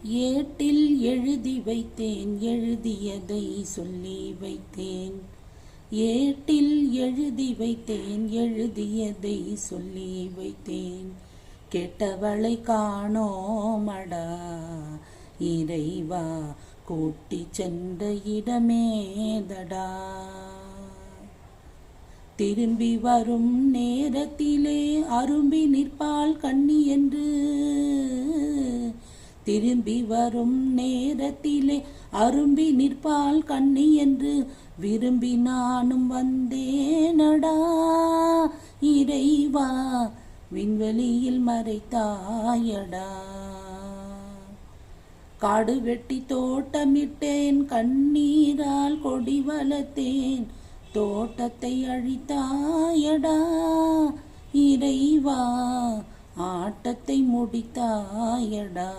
ஏட்டில் எழுதி வைத்தேன், எழுதியதை சொல்லி வைத்தேன். ஏட்டில் எழுதி வைத்தேன், எழுதியதை சொல்லி வைத்தேன். கெட்டவளை காணோமடா இறைவா, கூட்டி சென்ற இடமேதடா. திரும்பி வரும் நேரத்திலே அரும்பி நிற்பாள் கண்ணி என்று. திரும்பி வரும் நேரத்திலே அரும்பி நிற்பாள் கண்ணி என்று விரும்பி நானும் வந்தேனடா இறைவா, விண்வெளியில் மறைத்தாயடா. காடு வெட்டி தோட்டமிட்டேன், கண்ணீரால் கொடி வளர்த்தேன், தோட்டத்தை அழித்தாயடா இறைவா, ஆட்டத்தை முடித்தாயடா.